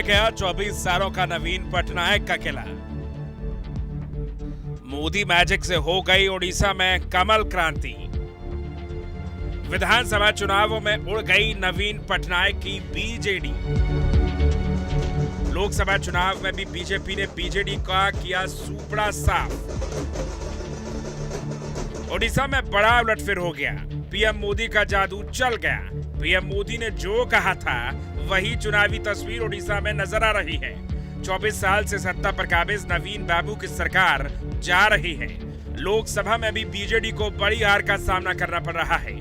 गया 24 सालों का नवीन पटनायक का किला। मोदी मैजिक से हो गई उड़ीसा में कमल क्रांति। विधानसभा चुनावों में उड़ गई नवीन पटनायक की बीजेडी। लोकसभा चुनाव में भी बीजेपी ने बीजेडी का किया सूपड़ा साफ। उड़ीसा में बड़ा उलटफेर हो गया। पीएम मोदी का जादू चल गया। पीएम मोदी ने जो कहा था वही चुनावी तस्वीर उड़ीसा में नजर आ रही है। 24 साल से सत्ता पर काबिज नवीन बाबू की सरकार जा रही है। लोकसभा में भी बीजेडी को बड़ी हार का सामना करना पड़ रहा है।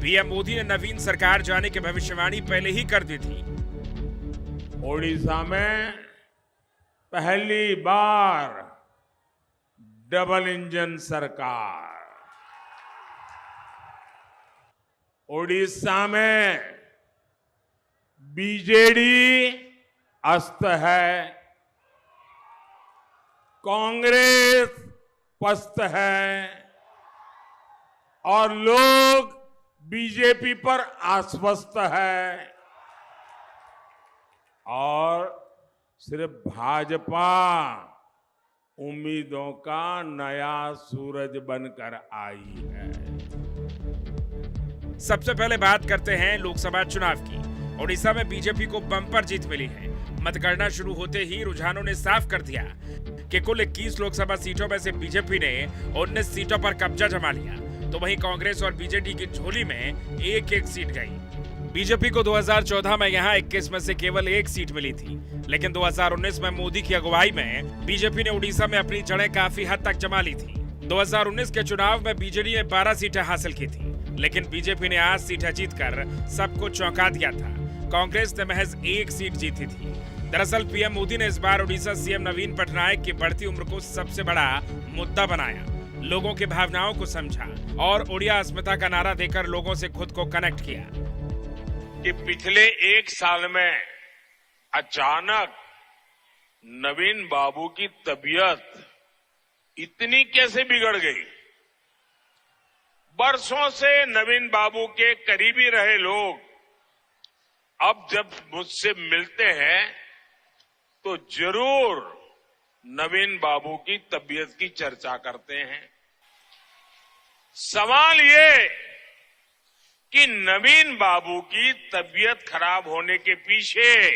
पीएम मोदी ने नवीन सरकार जाने की भविष्यवाणी पहले ही कर दी थी। ओडिशा में पहली बार डबल इंजन सरकार। ओडिशा में बीजेडी अस्त है, कांग्रेस पस्त है और लोग बीजेपी पर आश्वस्त है और सिर्फ भाजपा उम्मीदों का नया सूरज बनकर आई है। सबसे पहले बात करते हैं लोकसभा चुनाव की। उड़ीसा में बीजेपी को बम्पर जीत मिली है। मतगणना शुरू होते ही रुझानों ने साफ कर दिया कि कुल 21 लोकसभा सीटों में से बीजेपी ने 19 सीटों पर कब्जा जमा लिया, तो वहीं कांग्रेस और बीजेडी की झोली में एक-एक सीट गई। बीजेपी को 2014 में यहां 21 में से केवल एक सीट मिली थी, लेकिन 2019 में मोदी की अगुवाई में बीजेपी ने उड़ीसा में अपनी जड़ें काफी हद तक जमा ली थी। 2019 के चुनाव में बीजेडी ने 12 सीटें हासिल की थी, लेकिन बीजेपी ने 8 सीटें जीतकर सबको चौंका दिया था। कांग्रेस ने महज 1 सीट जीती थी। दरअसल पीएम मोदी ने इस बार उड़ीसा सीएम नवीन पटनायक की बढ़ती उम्र को सबसे बड़ा मुद्दा बनाया, लोगों की भावनाओं को समझा और उड़िया अस्मिता का नारा देकर लोगों से खुद को कनेक्ट किया। कि पिछले 1 साल में अचानक नवीन बाबू की तबीयत इतनी कैसे बिगड़ गई। बरसों से नवीन बाबू के करीबी रहे लोग अब जब मुझसे मिलते हैं तो जरूर नवीन बाबू की तबीयत की चर्चा करते हैं। सवाल ये कि नवीन बाबू की तबीयत खराब होने के पीछे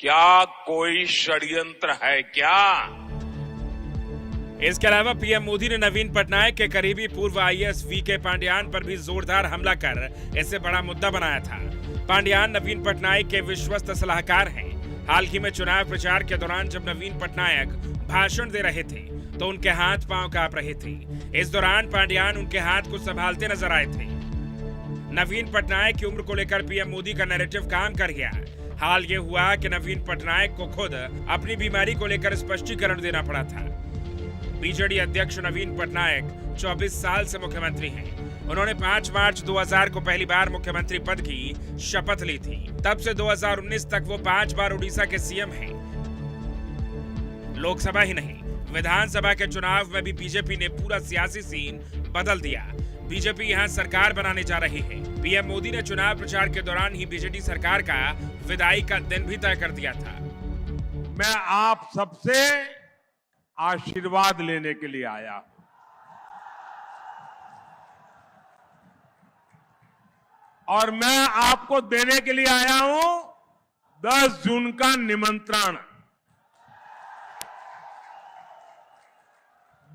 क्या कोई षड्यंत्र है क्या? इसके अलावा पीएम मोदी ने नवीन पटनायक के करीबी पूर्व आईएएस वीके पांड्यान पर भी जोरदार हमला कर इसे बड़ा मुद्दा बनाया था। पांड्यान नवीन पटनायक के विश्वस्त सलाहकार हैं। हाल ही में चुनाव प्रचार के दौरान जब नवीन पटनायक भाषण दे रहे थे तो उनके हाथ पांव कांप रहे थे। इस दौरान पांड्यान उनके हाथ को संभालते नजर आए थे। नवीन पटनायक की उम्र को लेकर पीएम मोदी का नैरेटिव काम कर गया। हाल ये हुआ कि नवीन पटनायक को खुद अपनी बीमारी को लेकर स्पष्टीकरण देना पड़ा था। बीजेडी अध्यक्ष नवीन पटनायक 24 साल से मुख्यमंत्री हैं। उन्होंने 5 मार्च 2000 को पहली बार मुख्यमंत्री पद की शपथ ली थी। तब से 2019 तक वो 5 बार उड़ीसा के सीएम हैं। लोकसभा ही नहीं, विधानसभा के चुनाव में भी बीजेपी ने पूरा सियासी सीन बदल दिया। बीजेपी यहां सरकार बनाने जा रही है। पीएम मोदी ने चुनाव प्रचार के दौरान ही बीजेडी सरकार का विदाई का दिन भी तय कर दिया था। मैं आप सबसे आशीर्वाद लेने के लिए आया। और मैं आपको देने के लिए आया हूं 10 जून का निमंत्रण।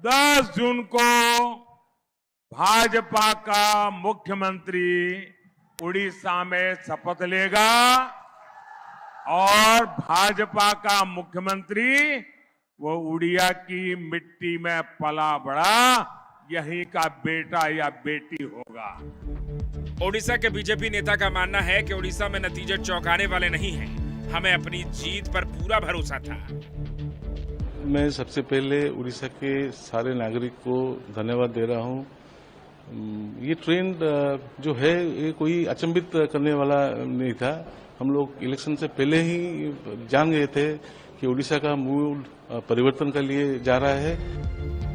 10 जून को भाजपा का मुख्यमंत्री उड़ीसा में शपथ लेगा और भाजपा का मुख्यमंत्री वो उड़िया की मिट्टी में पला बड़ा यहीं का बेटा या बेटी होगा। ओडिशा के बीजेपी नेता का मानना है कि उड़ीसा में नतीजे चौंकाने वाले नहीं हैं। हमें अपनी जीत पर पूरा भरोसा था। मैं सबसे पहले उड़ीसा के सारे नागरिक को धन्यवाद दे रहा हूं। ये ट्रेंड जो है ये कोई अचंभित करने वाला नहीं था। हम लोग इलेक्शन से पहले ही जान गए थे कि उड़ीसा का मूड परिवर्तन के लिए जा रहा है।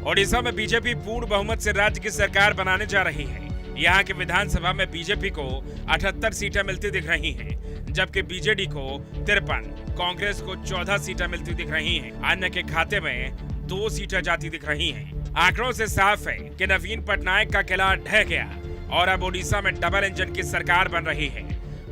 ओडिशा में बीजेपी पूर्ण बहुमत से राज्य की सरकार बनाने जा रही है। यहाँ के विधानसभा में बीजेपी को 78 सीटें मिलती दिख रही हैं, जबकि बीजेडी को 53, कांग्रेस को 14 सीटें मिलती दिख रही हैं। अन्य के खाते में 2 सीटें जाती दिख रही हैं। आंकड़ों से साफ है कि नवीन पटनायक का किला ढह गया और अब ओडिशा में डबल इंजन की सरकार बन रही है।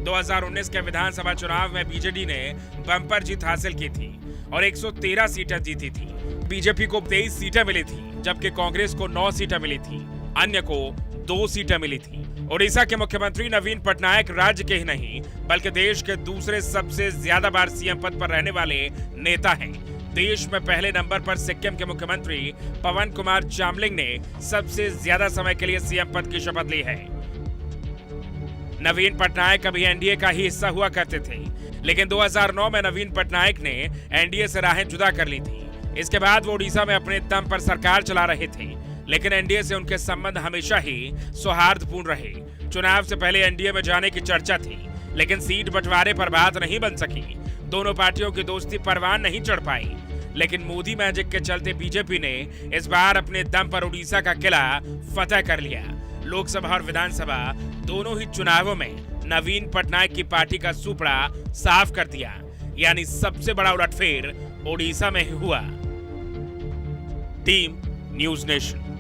2019 के विधानसभा चुनाव में बीजेडी ने बम्पर जीत हासिल की थी और 113 सीटें जीती थी। बीजेपी को 23 सीटें मिली थी, जबकि कांग्रेस को 9 सीटें मिली थी, अन्य को 2 सीटें मिली थी। ओडिशा के मुख्यमंत्री नवीन पटनायक राज्य के ही नहीं बल्कि देश के दूसरे सबसे ज्यादा बार सीएम पद पर रहने वाले नेता हैं। देश में पहले नंबर पर सिक्किम के मुख्यमंत्री पवन कुमार चामलिंग ने सबसे ज्यादा समय के लिए सीएम पद की शपथ ली है। नवीन पटनायक कभी एनडीए का ही हिस्सा हुआ करते थे, लेकिन 2009 में नवीन पटनायक ने एनडीए से राहें जुदा कर ली थी। इसके बाद वो ओडिशा में अपने दम पर सरकार चला रहे थे, लेकिन एनडीए से उनके संबंध हमेशा ही सौहार्दपूर्ण रहे। चुनाव से पहले एनडीए में जाने की चर्चा थी, लेकिन सीट बंटवारे पर बात नहीं बन सकी। दोनों पार्टियों की दोस्ती परवान नहीं चढ़ पाई, लेकिन मोदी मैजिक के चलते बीजेपी ने इस बार अपने दम पर ओडिशा का किला फतह कर लिया। लोकसभा और विधानसभा दोनों ही चुनावों में नवीन पटनायक की पार्टी का सुपड़ा साफ कर दिया, यानी सबसे बड़ा उलटफेर ओडिशा में ही हुआ। Team news nation.